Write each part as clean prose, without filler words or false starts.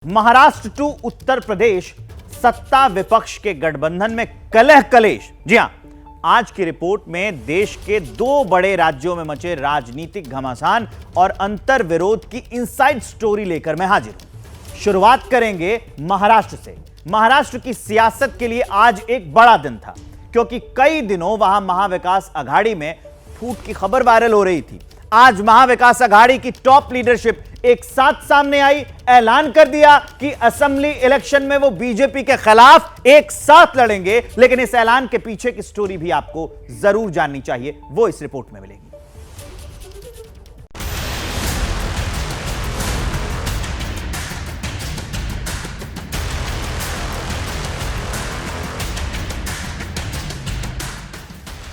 Maharashtra to Uttar Pradesh, सत्ता विपक्ष के गठबंधन में कलह कलेश। जी हां, आज की रिपोर्ट में देश के दो बड़े राज्यों में मचे राजनीतिक घमासान और अंतर विरोध की इनसाइड स्टोरी लेकर मैं हाजिर हूं। शुरुआत करेंगे महाराष्ट्र से। महाराष्ट्र की सियासत के लिए आज एक बड़ा दिन था, क्योंकि कई दिनों वहां महाविकास अघाड़ी में फूट की खबर वायरल हो रही थी। आज महाविकास अघाड़ी की टॉप लीडरशिप एक साथ सामने आई, ऐलान कर दिया कि असेंबली इलेक्शन में वो बीजेपी के खिलाफ एक साथ लड़ेंगे। लेकिन इस ऐलान के पीछे की स्टोरी भी आपको जरूर जाननी चाहिए, वो इस रिपोर्ट में मिलेगी।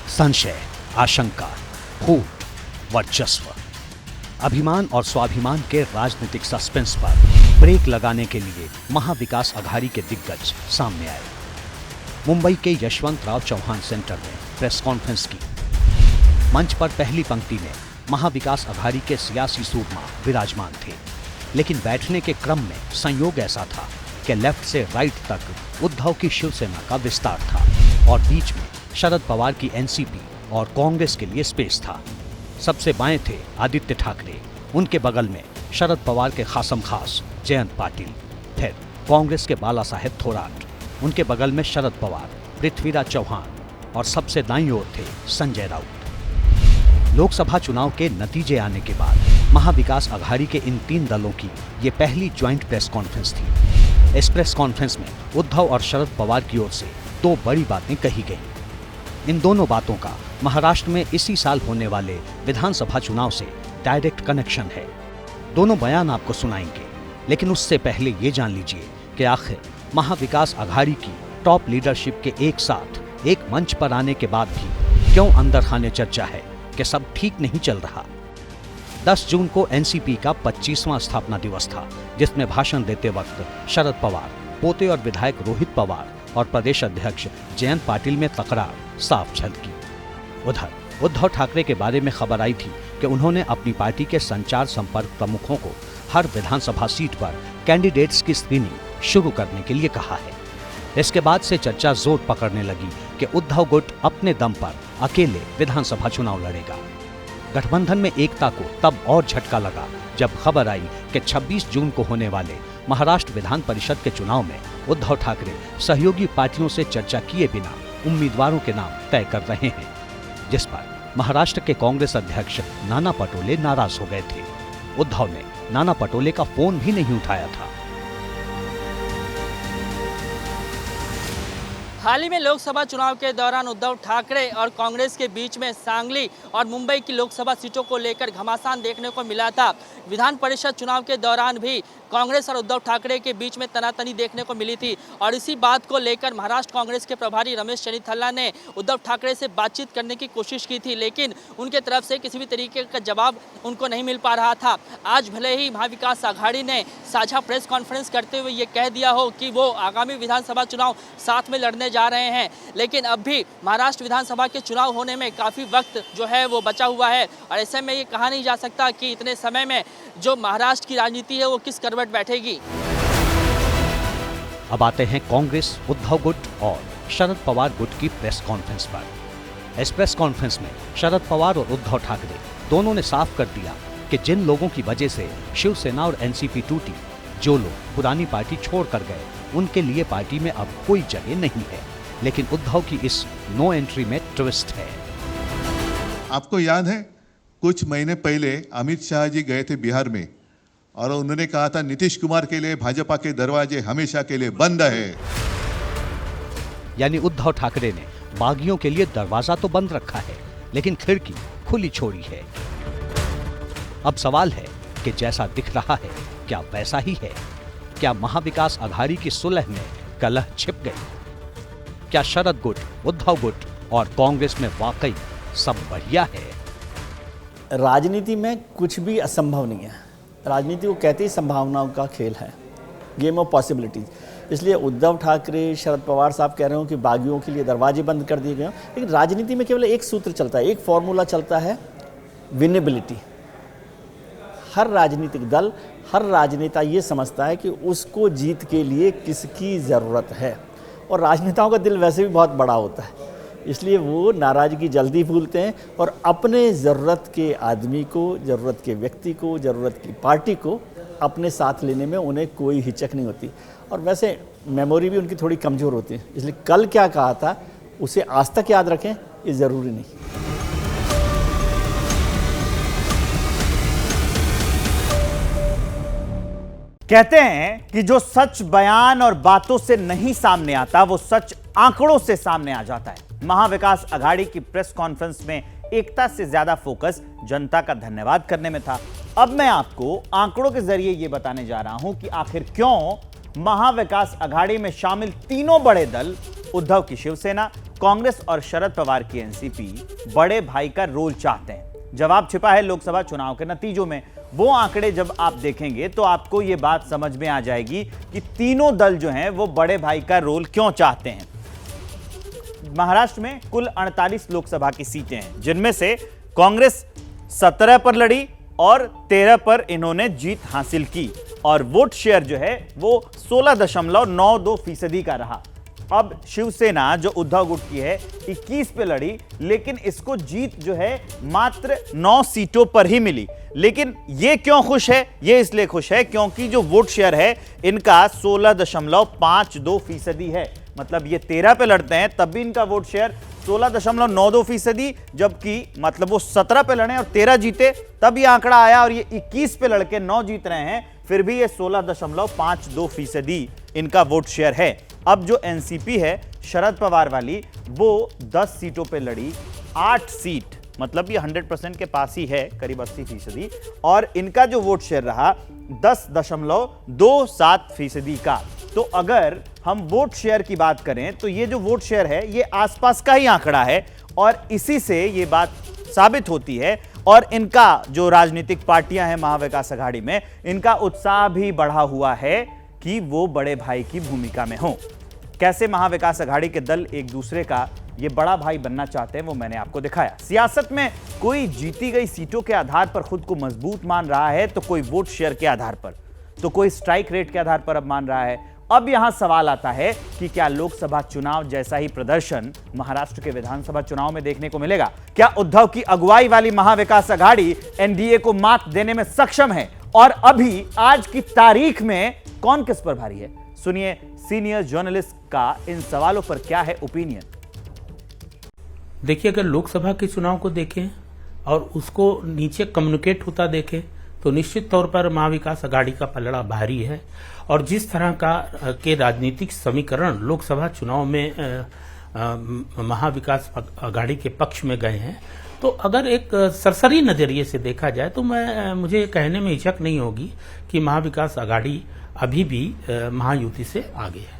संशय, आशंका, फूट, वर्चस्व, अभिमान और स्वाभिमान के राजनीतिक सस्पेंस पर ब्रेक लगाने के लिए महाविकास अघाड़ी के दिग्गज सामने आए। मुंबई के यशवंतराव चौहान सेंटर में प्रेस कॉन्फ्रेंस की। मंच पर पहली पंक्ति में महाविकास अघाड़ी के सियासी सूरमा विराजमान थे, लेकिन बैठने के क्रम में संयोग ऐसा था कि लेफ्ट से राइट तक उद्धव की शिवसेना का विस्तार था और बीच में शरद पवार की एनसीपी और कांग्रेस के लिए स्पेस था। सबसे बाएं थे आदित्य ठाकरे, उनके बगल में शरद पवार के खासम खास जयंत पाटिल, फिर कांग्रेस के बाला साहेब थोराट, उनके बगल में शरद पवार, पृथ्वीराज चौहान और सबसे दाईं ओर थे संजय राउत। लोकसभा चुनाव के नतीजे आने के बाद महाविकास अघाड़ी के इन तीन दलों की ये पहली ज्वाइंट प्रेस कॉन्फ्रेंस थी। इस प्रेस कॉन्फ्रेंस में उद्धव और शरद पवार की ओर से दो बड़ी बातें कही गई। इन दोनों बातों का महाराष्ट्र में इसी साल होने वाले विधानसभा चुनाव से डायरेक्ट कनेक्शन है। दोनों बयान आपको सुनाएंगे, लेकिन उससे पहले ये जान लीजिए कि आखिर महाविकास अघाड़ी की टॉप लीडरशिप के एक साथ एक मंच पर आने के बाद भी क्यों अंदर खाने चर्चा है कि सब ठीक नहीं चल रहा। 10 जून को एनसीपी का 25वां स्थापना दिवस था, जिसमें भाषण देते वक्त शरद पवार, पोते और विधायक रोहित पवार और प्रदेश अध्यक्ष जयंत पाटिल में तकरार साफ झलकी। उधर उद्धव ठाकरे के बारे में खबर आई थी कि उन्होंने अपनी पार्टी के संचार संपर्क प्रमुखों को हर विधानसभा सीट पर कैंडिडेट्स की स्क्रीनिंग शुरू करने के लिए कहा है। इसके बाद से चर्चा जोर पकड़ने लगी कि उद्धव गुट अपने दम पर अकेले विधानसभा चुनाव लड़ेगा। गठबंधन में एकता को तब और झटका लगा जब खबर आई कि 26 जून को होने वाले महाराष्ट्र विधान परिषद के चुनाव में उद्धव ठाकरे सहयोगी पार्टियों से चर्चा किए बिना उम्मीदवारों के नाम तय कर रहे हैं, जिस पर महाराष्ट्र के कांग्रेस अध्यक्ष नाना पटोले नाराज हो गए थे। उद्धव ने नाना पटोले का फोन भी नहीं उठाया था। हाल ही में लोकसभा चुनाव के दौरान उद्धव ठाकरे और कांग्रेस के बीच में सांगली और मुंबई की लोकसभा सीटों को लेकर घमासान देखने को मिला था। विधान परिषद चुनाव के दौरान भी कांग्रेस और उद्धव ठाकरे के बीच में तनातनी देखने को मिली थी और इसी बात को लेकर महाराष्ट्र कांग्रेस के प्रभारी रमेश चन्नीथला ने उद्धव ठाकरे से बातचीत करने की कोशिश की थी, लेकिन उनके तरफ से किसी भी तरीके का जवाब उनको नहीं मिल पा रहा था। आज भले ही महाविकास अघाड़ी ने साझा प्रेस कॉन्फ्रेंस करते हुए ये कह दिया हो कि वो आगामी विधानसभा चुनाव साथ में लड़ने जा रहे हैं, लेकिन अब भी महाराष्ट्र विधानसभा के चुनाव होने में काफ़ी वक्त जो है वो बचा हुआ है और ऐसे में ये कहा नहीं जा सकता कि इतने समय में जो महाराष्ट्र की राजनीति है वो किस करवट बैठेगी। अब आते हैं कांग्रेस, उद्धव गुट और शरद पवार गुट की प्रेस कॉन्फ्रेंस पर। इस प्रेस कॉन्फ्रेंस में शरद पवार और उद्धव ठाकरे दोनों ने साफ कर दिया कि जिन लोगों की वजह से शिवसेना और एनसीपी टूटी, जो लोग पुरानी पार्टी छोड़ कर गए, उनके लिए पार्टी में अब कोई जगह नहीं है। लेकिन उद्धव की इस नो एंट्री में ट्विस्ट है। आपको याद है कुछ महीने पहले अमित शाह जी गए थे बिहार में और उन्होंने कहा था नीतीश कुमार के लिए भाजपा के दरवाजे हमेशा के लिए बंद है। यानी उद्धव ठाकरे ने बागियों के लिए दरवाजा तो बंद रखा है, लेकिन खिड़की खुली छोड़ी है। अब सवाल है कि जैसा दिख रहा है क्या वैसा ही है? क्या महाविकास अघाड़ी की सुलह में कलह छिप गई? क्या शरद गुट, उद्धव गुट और कांग्रेस में वाकई सब बढ़िया है? राजनीति में कुछ भी असंभव नहीं है। राजनीति को कहते ही संभावनाओं का खेल है, गेम ऑफ पॉसिबिलिटीज। इसलिए उद्धव ठाकरे, शरद पवार साहब कह रहे हो कि बागियों के लिए दरवाजे बंद कर दिए गए हैं, लेकिन राजनीति में केवल एक सूत्र चलता है, एक फॉर्मूला चलता है, विनेबिलिटी। हर राजनीतिक दल हर राजनेता ये समझता है कि उसको जीत के लिए किसकी ज़रूरत है, और राजनेताओं का दिल वैसे भी बहुत बड़ा होता है, इसलिए वो नाराज़गी जल्दी भूलते हैं और अपने ज़रूरत के आदमी को, ज़रूरत के व्यक्ति को, ज़रूरत की पार्टी को अपने साथ लेने में उन्हें कोई हिचक नहीं होती। और वैसे मेमोरी भी उनकी थोड़ी कमज़ोर होती है, इसलिए कल क्या कहा था उसे आज तक याद रखें ये ज़रूरी नहीं। कहते हैं कि जो सच बयान और बातों से नहीं सामने आता वो सच आंकड़ों से सामने आ जाता है। महाविकास अघाड़ी की प्रेस कॉन्फ्रेंस में एकता से ज्यादा फोकस जनता का धन्यवाद करने में था। अब मैं आपको आंकड़ों के जरिए यह बताने जा रहा हूं कि आखिर क्यों महाविकास अघाड़ी में शामिल तीनों बड़े दल, उद्धव की शिवसेना, कांग्रेस और शरद पवार की एनसीपी, बड़े भाई का रोल चाहते हैं। जवाब छिपा है लोकसभा चुनाव के नतीजों में। वो आंकड़े जब आप देखेंगे तो आपको यह बात समझ में आ जाएगी कि तीनों दल जो हैं वो बड़े भाई का रोल क्यों चाहते हैं। महाराष्ट्र में कुल 48 लोकसभा की सीटें हैं, जिनमें से कांग्रेस 17 पर लड़ी और 13 पर इन्होंने जीत हासिल की, और वोट शेयर जो है वो 16.92% का रहा। अब शिवसेना जो उद्धव गुट की है 21 पे लड़ी, लेकिन इसको जीत जो है मात्र 9 सीटों पर ही मिली। लेकिन ये क्यों खुश है? ये इसलिए खुश है क्योंकि जो वोट शेयर है इनका 16.52% है। मतलब ये 13 पे लड़ते हैं तब भी इनका वोट शेयर 16.92%, जबकि मतलब वो 17 पे लड़े और 13 जीते तब ये आंकड़ा आया, और ये 21 पे लड़के 9 जीत रहे हैं फिर भी ये 16.52% इनका वोट शेयर है। अब जो एनसीपी है शरद पवार वाली, वो 10 सीटों पे लड़ी, 8 सीट, मतलब ये 100% के पास ही है, करीब 80%, और इनका जो वोट शेयर रहा 10.27% का। तो अगर हम वोट शेयर की बात करें तो ये जो वोट शेयर है ये आसपास का ही आंकड़ा है, और इसी से ये बात साबित होती है। और इनका जो राजनीतिक पार्टियां हैं महाविकास अघाड़ी में, इनका उत्साह भी बढ़ा हुआ है कि वो बड़े भाई की भूमिका में हो। कैसे महाविकास अघाड़ी के दल एक दूसरे का ये बड़ा भाई बनना चाहते हैं वो मैंने आपको दिखाया। सियासत में कोई जीती गई सीटों के आधार पर खुद को मजबूत मान रहा है, तो कोई वोट शेयर के आधार पर, तो कोई स्ट्राइक रेट के आधार पर अब मान रहा है। अब यहां सवाल आता है कि क्या लोकसभा चुनाव जैसा ही प्रदर्शन महाराष्ट्र के विधानसभा चुनाव में देखने को मिलेगा? क्या उद्धव की अगुवाई वाली महाविकास अघाड़ी एनडीए को मात देने में सक्षम है? और अभी आज की तारीख में कौन किस पर भारी है? सुनिए सीनियर जर्नलिस्ट का इन सवालों पर क्या है ओपिनियन। देखिए, अगर लोकसभा के चुनाव को देखें और उसको नीचे कम्युनिकेट होता देखें तो निश्चित तौर पर महाविकास अघाड़ी का पलड़ा भारी है। और जिस तरह के राजनीतिक समीकरण लोकसभा चुनाव में महाविकास अघाड़ी के पक्ष में गए हैं, तो अगर एक सरसरी नजरिए से देखा जाए तो मुझे कहने में हिचक नहीं होगी कि महाविकास अघाड़ी अभी भी महायुति से आगे है।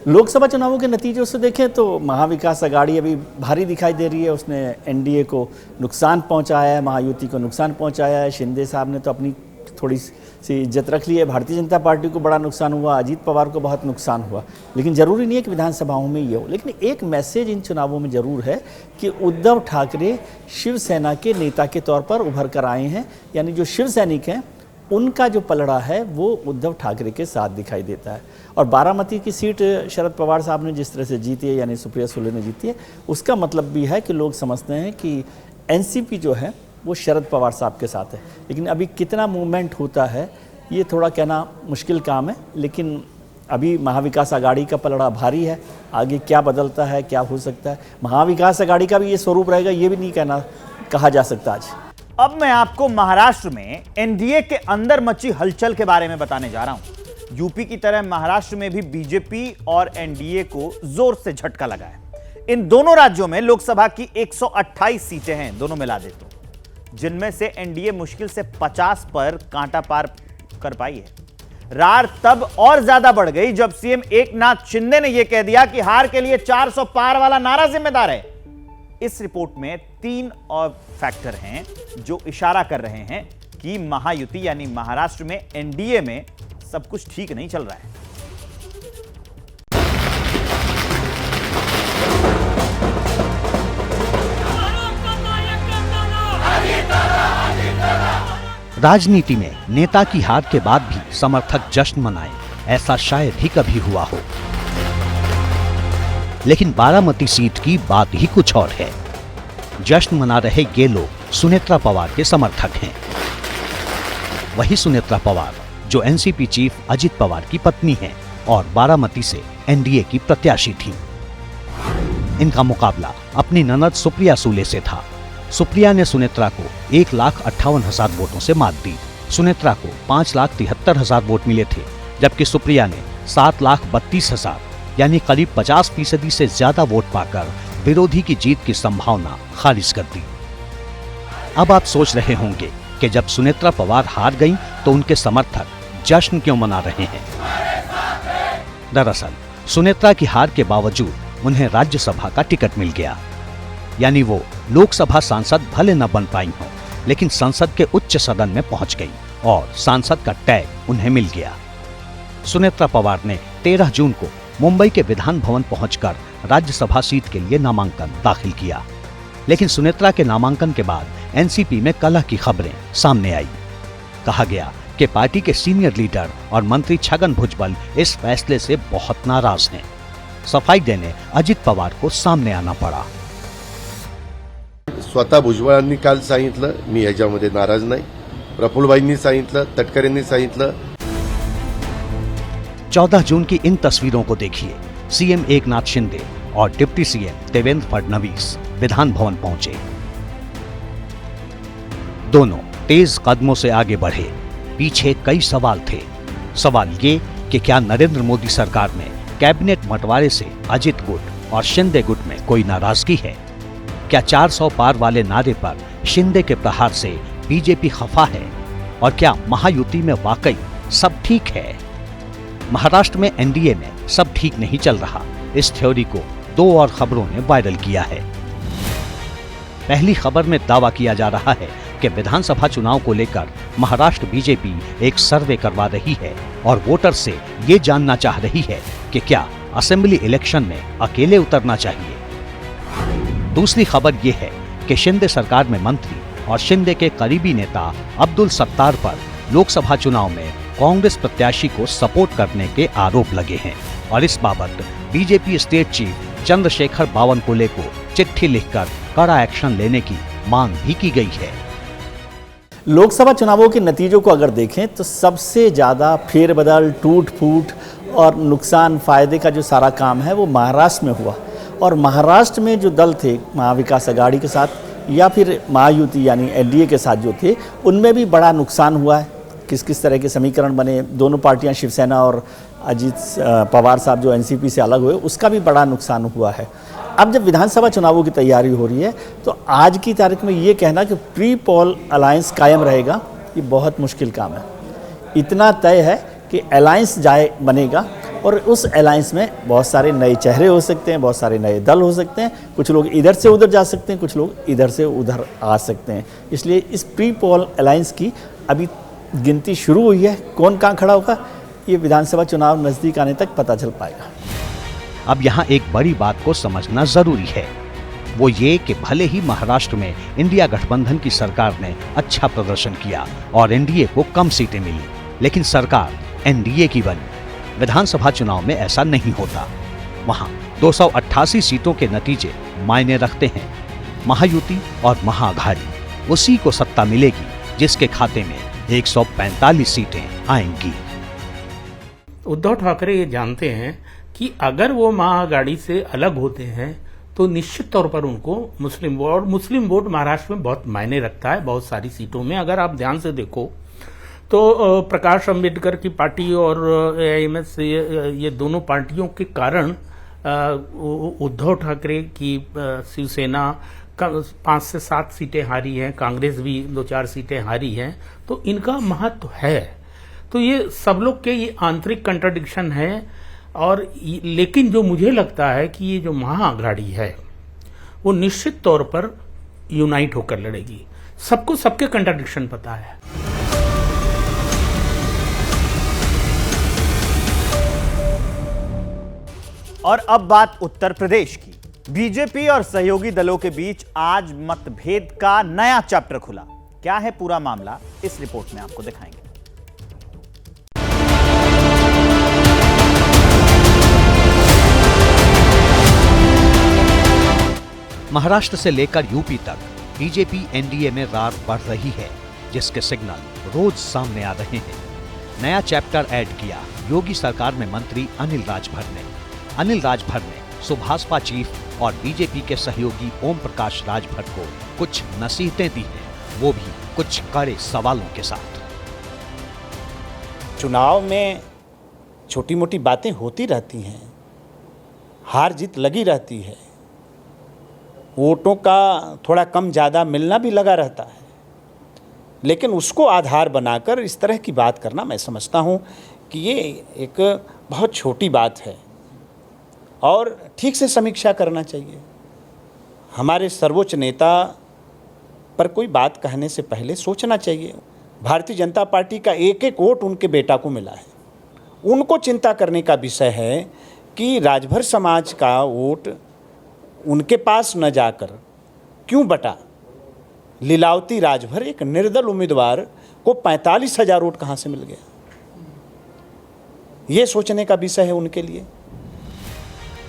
लोकसभा चुनावों के नतीजों से देखें तो महाविकास अघाड़ी अभी भारी दिखाई दे रही है। उसने एनडीए को नुकसान पहुंचाया है, महायुति को नुकसान पहुंचाया है। शिंदे साहब ने तो अपनी थोड़ी सी इज्जत रख ली है, भारतीय जनता पार्टी को बड़ा नुकसान हुआ, अजीत पवार को बहुत नुकसान हुआ। लेकिन ज़रूरी नहीं है कि विधानसभाओं में ये हो। लेकिन एक मैसेज इन चुनावों में ज़रूर है कि उद्धव ठाकरे शिवसेना के नेता के तौर पर उभर कर आए हैं, यानी जो शिव सैनिक हैं उनका जो पलड़ा है वो उद्धव ठाकरे के साथ दिखाई देता है। और बारामती की सीट शरद पवार साहब ने जिस तरह से जीती है, यानी सुप्रिया सुले ने जीती है, उसका मतलब भी है कि लोग समझते हैं कि एनसीपी जो है वो शरद पवार साहब के साथ है। लेकिन अभी कितना मूवमेंट होता है ये थोड़ा कहना मुश्किल काम है। लेकिन अभी महाविकास अघाड़ी का पलड़ा भारी है, आगे क्या बदलता है, क्या हो सकता है, महाविकास अघाड़ी का भी ये स्वरूप रहेगा ये भी नहीं कहा जा सकता आज। अब मैं आपको महाराष्ट्र में एनडीए के अंदर मची हलचल के बारे में बताने जा रहा हूं। यूपी की तरह महाराष्ट्र में भी बीजेपी और एनडीए को जोर से झटका लगा है। इन दोनों राज्यों में लोकसभा की 128 सीटें हैं दोनों मिला दे तो, जिनमें से एनडीए मुश्किल से 50 पर कांटा पार कर पाई है। रार तब और ज्यादा बढ़ गई जब सीएम एकनाथ शिंदे ने यह कह दिया कि हार के लिए 400 पार वाला नारा जिम्मेदार है। इस रिपोर्ट में 3 और फैक्टर हैं जो इशारा कर रहे हैं कि महायुति यानी महाराष्ट्र में एनडीए में सब कुछ ठीक नहीं चल रहा है। राजनीति में नेता की हार के बाद भी समर्थक जश्न मनाएं, ऐसा शायद ही कभी हुआ हो। लेकिन बारामती सीट की बात ही कुछ और है। जश्न मना रहे ये लोग सुनेत्रा पवार के समर्थक हैं। वही सुनेत्रा पवार जो एनसीपी चीफ अजित पवार की पत्नी हैं और बारामती से एनडीए की प्रत्याशी थीं। इनका मुकाबला अपनी ननद सुप्रिया सूले से था। सुप्रिया ने सुनेत्रा को 1,58,000 वोटों से मात दी। सुनेत्रा को 5,73,000 वोट मिले थे, जबकि सुप्रिया ने 7,32,000 यानी करीब 50% से ज्यादा वोट पाकर विरोधी की जीत की संभावना खारिज कर दी। अब आप सोच रहे होंगे कि जब सुनेत्रा पवार हार गईं, तो उनके समर्थक जश्न क्यों मना रहे हैं। दरअसल सुनेत्रा की हार के बावजूद उन्हें राज्यसभा का टिकट मिल गया, यानी वो लोकसभा सांसद भले न बन पाई हों, लेकिन संसद के उच्च सदन में पहुंच गई और सांसद का टैग उन्हें मिल गया। सुनेत्रा पवार ने 13 जून को मुंबई के विधान भवन पहुंचकर राज्यसभा सीट के लिए नामांकन दाखिल किया। लेकिन सुनेत्रा के नामांकन के बाद एनसीपी में कलह की खबरें सामने आई। कहा गया कि पार्टी के सीनियर लीडर और मंत्री छगन भुजबल इस फैसले से बहुत नाराज हैं। सफाई देने अजित पवार को सामने आना पड़ा। स्वतः भुजबळांनी काल सांगितलं मी ह्याच्यामध्ये नाराज नाही, प्रफुल्लबाईंनी सांगितलं, तटकरेंनी सांगितलं। 14 जून की इन तस्वीरों को देखिए। सीएम एकनाथ शिंदे और डिप्टी सीएम देवेंद्र फडणवीस विधान भवन पहुंचे। दोनों तेज कदमों से आगे बढ़े। पीछे कई सवाल थे। सवाल ये कि क्या नरेंद्र मोदी सरकार में कैबिनेट बंटवारे से अजित गुट और शिंदे गुट में कोई नाराजगी है? क्या 400 पार वाले नारे पर शिंदे के प्रहार से बीजेपी खफा है? और क्या महायुति में वाकई सब ठीक है? महाराष्ट्र में एनडीए में सब ठीक नहीं चल रहा। इस थ्योरी को 2 और खबरों ने वायरल किया है। पहली खबर में दावा किया जा रहा है कि विधानसभा चुनाव को लेकर महाराष्ट्र बीजेपी एक सर्वे करवा रही है और वोटर से ये जानना चाह रही है कि क्या असेंबली इलेक्शन में अकेले उतरना चाहिए। दूसरी खबर ये है कि शिंदे सरकार में मंत्री और शिंदे के करीबी नेता अब्दुल सत्तार पर लोकसभा चुनाव में कांग्रेस प्रत्याशी को सपोर्ट करने के आरोप लगे हैं और इस बाबत BJP state chief Chandrashekhar Bawankule को चिट्ठी लिखकर कड़ा एक्शन लेने की मांग भी की गई है। लोकसभा चुनावों के नतीजों को अगर देखें तो सबसे ज़्यादा फेरबदल, टूट फूट और नुकसान फायदे का जो सारा काम है वो महाराष्ट्र में हुआ। और महाराष्ट्र में जो दल थे महाविकास अघाड़ी के साथ या फिर महायुति यानी एनडीए के साथ जो थे, उनमें भी बड़ा नुकसान हुआ है। किस किस तरह के समीकरण बने, दोनों पार्टियां शिवसेना और अजित पवार साहब जो एनसीपी से अलग हुए, उसका भी बड़ा नुकसान हुआ है। अब जब विधानसभा चुनावों की तैयारी हो रही है तो आज की तारीख में ये कहना कि प्री पोल अलायंस कायम रहेगा, ये बहुत मुश्किल काम है। इतना तय है कि अलायंस बनेगा और उस अलायंस में बहुत सारे नए चेहरे हो सकते हैं, बहुत सारे नए दल हो सकते हैं। कुछ लोग इधर से उधर जा सकते हैं, कुछ लोग इधर से उधर आ सकते हैं। इसलिए इस प्री पोल अलायंस की अभी गिनती शुरू हुई है। कौन कहाँ खड़ा होगा ये विधानसभा चुनाव नज़दीक आने तक पता चल पाएगा। अब यहाँ एक बड़ी बात को समझना जरूरी है, वो ये कि भले ही महाराष्ट्र में इंडिया गठबंधन की सरकार ने अच्छा प्रदर्शन किया और एनडीए को कम सीटें मिली, लेकिन सरकार एनडीए की बनी। विधानसभा चुनाव में ऐसा नहीं होता। वहां 288 सीटों के नतीजे मायने रखते हैं। महायुति और महाअघाड़ी उसी को सत्ता मिलेगी जिसके खाते में 145 सीटें आएंगी। उद्धव ठाकरे ये जानते हैं कि अगर वो महाअघाड़ी से अलग होते हैं तो निश्चित तौर पर उनको मुस्लिम वोट महाराष्ट्र में बहुत मायने रखता है बहुत सारी सीटों में। अगर आप ध्यान से देखो तो प्रकाश अंबेडकर की पार्टी और एआईएमएस ये दोनों पार्टियों के कारण उद्धव ठाकरे की शिवसेना 5 से 7 सीटें हारी हैं, कांग्रेस भी 2-4 सीटें हारी हैं। तो इनका महत्व है। तो ये सब लोग के ये आंतरिक कंट्राडिक्शन है। और लेकिन जो मुझे लगता है कि ये जो महाअघाड़ी है वो निश्चित तौर पर यूनाइट होकर लड़ेगी। सबको सबके कंट्राडिक्शन पता है। और अब बात उत्तर प्रदेश की। बीजेपी और सहयोगी दलों के बीच आज मतभेद का नया चैप्टर खुला। क्या है पूरा मामला, इस रिपोर्ट में आपको दिखाएंगे। महाराष्ट्र से लेकर यूपी तक बीजेपी एनडीए में रार बढ़ रही है, जिसके सिग्नल रोज सामने आ रहे हैं। नया चैप्टर ऐड किया योगी सरकार में मंत्री अनिल राजभर ने। अनिल राजभर ने सुभाषपा चीफ और बीजेपी के सहयोगी ओम प्रकाश राजभर को कुछ नसीहतें दी हैं, वो भी कुछ कड़े सवालों के साथ। चुनाव में छोटी मोटी बातें होती रहती हैं, हार जीत लगी रहती है, वोटों का थोड़ा कम ज़्यादा मिलना भी लगा रहता है, लेकिन उसको आधार बनाकर इस तरह की बात करना मैं समझता हूँ कि ये एक बहुत छोटी बात है और ठीक से समीक्षा करना चाहिए। हमारे सर्वोच्च नेता पर कोई बात कहने से पहले सोचना चाहिए। भारतीय जनता पार्टी का एक एक वोट उनके बेटा को मिला है। उनको चिंता करने का विषय है कि राजभर समाज का वोट उनके पास न जाकर क्यों बटा। लीलावती राजभर एक निर्दल उम्मीदवार को 45,000 वोट कहां से मिल गया, यह सोचने का विषय है उनके लिए।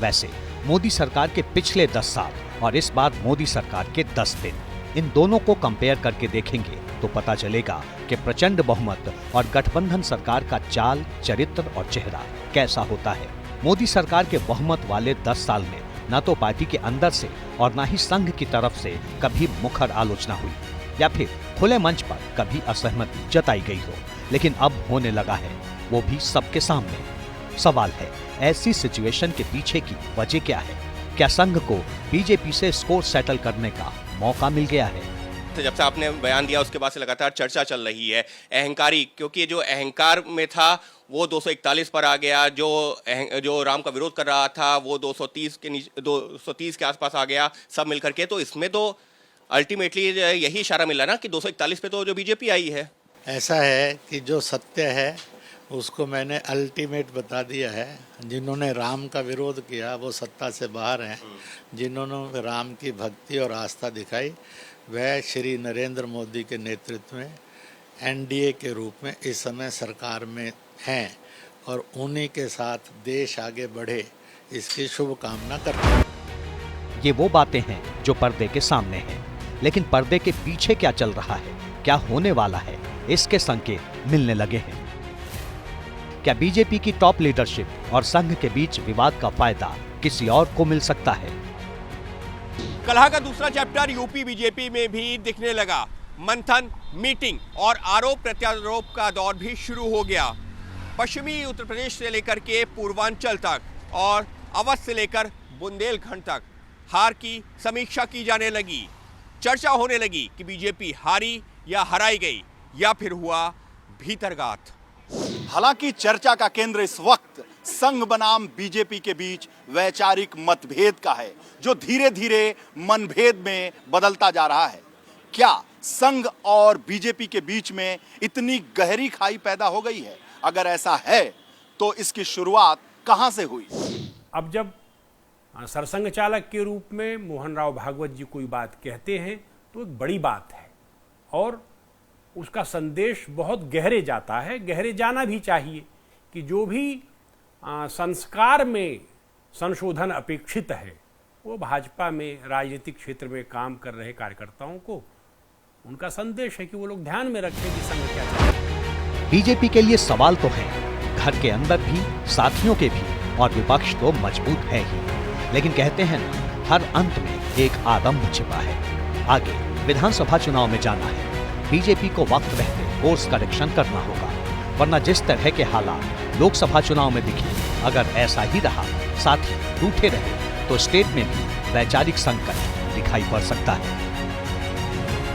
वैसे मोदी सरकार के पिछले 10 साल और इस बार मोदी सरकार के 10 दिन, इन दोनों को कंपेयर करके देखेंगे तो पता चलेगा कि प्रचंड बहुमत और गठबंधन सरकार का चाल, चरित्र और चेहरा कैसा होता है। मोदी सरकार के बहुमत वाले 10 साल में न तो पार्टी के अंदर से और न ही संघ की तरफ से कभी मुखर आलोचना हुई या फिर खुले मंच पर कभी असहमति जताई गई हो, लेकिन अब होने लगा है, वो भी सबके सामने। सवाल है, ऐसी सिचुएशन के पीछे की वजह क्या है? क्या संघ को बीजेपी से स्कोर सेटल करने का मौका मिल गया है? तो जब से आपने बयान दिया उसके बाद से लगातार चर्चा चल रही है अहंकारी, क्योंकि जो अहंकार में था वो 241 पर आ गया, जो राम का विरोध कर रहा था वो 230 के आसपास आ गया, सब मिलकर के। तो इसमें तो अल्टीमेटली यही इशारा मिला ना कि 241 पे तो जो बीजेपी आई है। ऐसा है कि जो सत्य है उसको मैंने अल्टीमेट बता दिया है। जिन्होंने राम का विरोध किया वो सत्ता से बाहर हैं, जिन्होंने राम की भक्ति और आस्था दिखाई वह श्री नरेंद्र मोदी के नेतृत्व में एनडीए के रूप में इस समय सरकार में हैं और उन्हीं के साथ देश आगे बढ़े, इसकी शुभकामना करते हैं। ये वो बातें हैं जो पर्दे के सामने हैं, लेकिन पर्दे के पीछे क्या चल रहा है, क्या होने वाला है, इसके संकेत मिलने लगे हैं। क्या बीजेपी की टॉप लीडरशिप और संघ के बीच विवाद का फायदा किसी और को मिल सकता है? कलह का दूसरा चैप्टर यूपी बीजेपी में भी दिखने लगा। मंथन, मीटिंग और आरोप प्रत्यारोप का दौर भी शुरू हो गया। पश्चिमी उत्तर प्रदेश से लेकर के पूर्वांचल तक और अवध से लेकर बुंदेलखंड तक हार की समीक्षा की जाने लगी। चर्चा होने लगी कि बीजेपी हारी या हराई गई या फिर हुआ भीतरघात। हालांकि चर्चा का केंद्र इस वक्त संघ बनाम बीजेपी के बीच वैचारिक मतभेद का है, जो धीरे धीरे मनभेद में बदलता जा रहा है। क्या संघ और बीजेपी के बीच में इतनी गहरी खाई पैदा हो गई है? अगर ऐसा है तो इसकी शुरुआत कहां से हुई? अब जब सरसंघ चालक के रूप में मोहन राव भागवत जी कोई बात कहते हैं तो एक बड़ी बात है और उसका संदेश बहुत गहरे जाता है, गहरे जाना भी चाहिए कि जो भी संस्कार में संशोधन अपेक्षित है वो भाजपा में राजनीतिक क्षेत्र में काम कर रहे कार्यकर्ताओं को उनका संदेश है कि वो लोग ध्यान में रखें कि संघ क्या चाहता है। बीजेपी के लिए सवाल तो है, घर के अंदर भी, साथियों के भी, और विपक्ष तो मजबूत है ही, लेकिन कहते हैं ना, हर अंत में एक आरंभ छिपा है। आगे विधानसभा चुनाव में जाना है, बीजेपी को वक्त रहते कोर्स करेक्शन करना होगा, वरना जिस तरह के हालात लोकसभा चुनाव में दिखे, अगर ऐसा ही रहा, साथ ही टूटे रहे, तो स्टेट में भी वैचारिक संकट दिखाई पड़ सकता है।